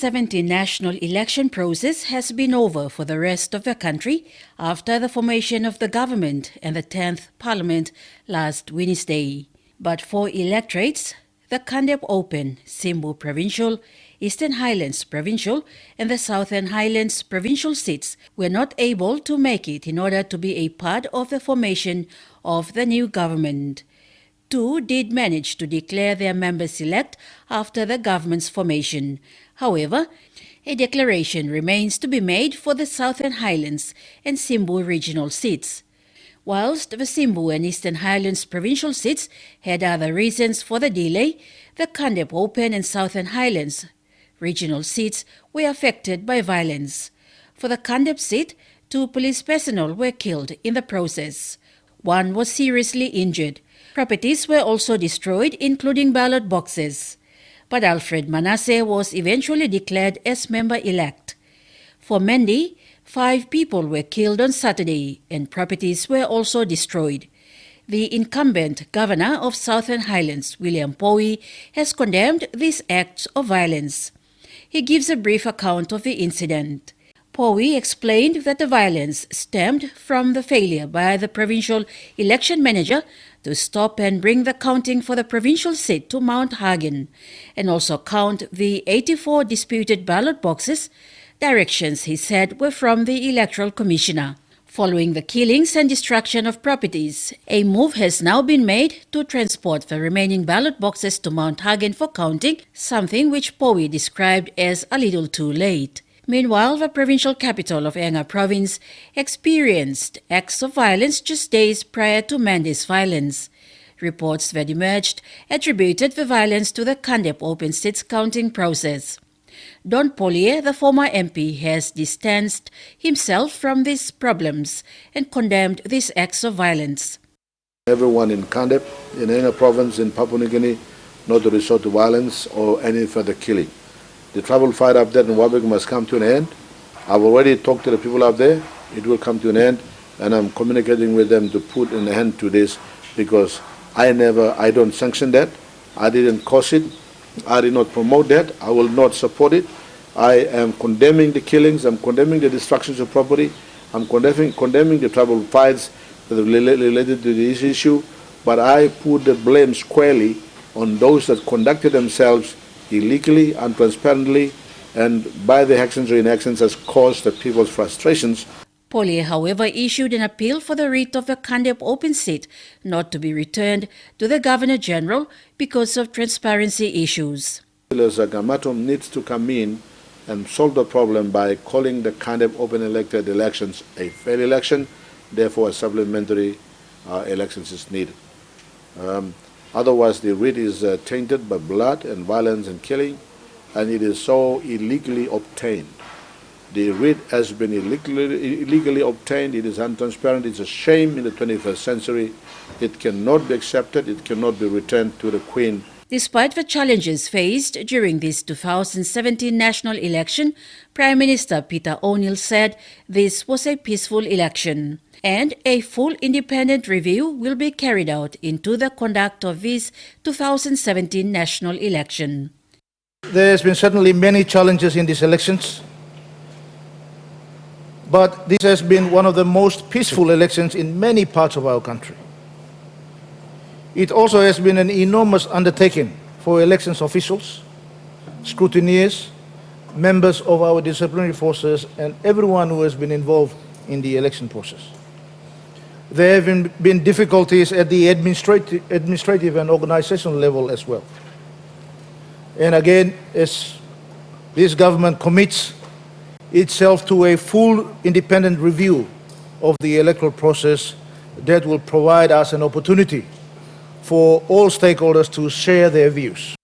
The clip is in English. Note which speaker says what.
Speaker 1: 2017 national election process has been over for the rest of the country after the formation of the government and the 10th Parliament last Wednesday. But for electorates, the Kandep Open, Simbu Provincial, Eastern Highlands Provincial and the Southern Highlands Provincial seats were not able to make it in order to be a part of the formation of the new government. Two did manage to declare their members-elect after the government's formation. However, a declaration remains to be made for the Southern Highlands and Simbu regional seats. Whilst the Simbu and Eastern Highlands provincial seats had other reasons for the delay, the Kandep Open and Southern Highlands regional seats were affected by violence. For the Kandep seat, 2 police personnel were killed in the process. 1 was seriously injured. Properties were also destroyed, including ballot boxes. But Alfred Manasseh was eventually declared as member-elect. For Mendi, 5 people were killed on Saturday and properties were also destroyed. The incumbent governor of Southern Highlands, William Powie, has condemned these acts of violence. He gives a brief account of the incident. Powie explained that the violence stemmed from the failure by the provincial election manager to stop and bring the counting for the provincial seat to Mount Hagen and also count the 84 disputed ballot boxes. Directions, he said, were from the Electoral Commissioner. Following the killings and destruction of properties, a move has now been made to transport the remaining ballot boxes to Mount Hagen for counting, something which Powie described as a little too late. Meanwhile, the provincial capital of Enga Province experienced acts of violence just days prior to Mendi's violence. Reports that emerged attributed the violence to the Kandep Open seats counting process. Don Pollier, the former MP, has distanced himself from these problems and condemned these acts of violence.
Speaker 2: Everyone in Kandep, in Enga Province, in Papua New Guinea, not to resort to violence or any further killing. The tribal fight up there in Wabag must come to an end. I've already talked to the people up there. It will come to an end, and I'm communicating with them to put an end to this because I don't sanction that. I didn't cause it. I did not promote that. I will not support it. I am condemning the killings. I'm condemning the destructions of property. I'm condemning the tribal fights that are related to this issue. But I put the blame squarely on those that conducted themselves illegally, untransparently, and by the actions or inactions has caused the people's frustrations.
Speaker 1: Pollier, however, issued an appeal for the writ of the Kandep Open seat not to be returned to the Governor-General because of transparency issues.
Speaker 2: Gamatum needs to come in and solve the problem by calling the Kandep Open elected elections a fair election. Therefore, a supplementary elections is needed. Otherwise, the writ is tainted by blood and violence and killing, and it is so illegally obtained. The writ has been illegally obtained. It is untransparent. It's a shame in the 21st century. It cannot be accepted. It cannot be returned to the Queen.
Speaker 1: Despite the challenges faced during this 2017 national election, Prime Minister Peter O'Neill said this was a peaceful election and a full independent review will be carried out into the conduct of this 2017 national election.
Speaker 3: There has been certainly many challenges in these elections, but this has been one of the most peaceful elections in many parts of our country. It also has been an enormous undertaking for elections officials, scrutineers, members of our disciplinary forces, and everyone who has been involved in the election process. There have been difficulties at the administrative and organizational level as well. And again, as this government commits itself to a full independent review of the electoral process, that will provide us an opportunity for all stakeholders to share their views.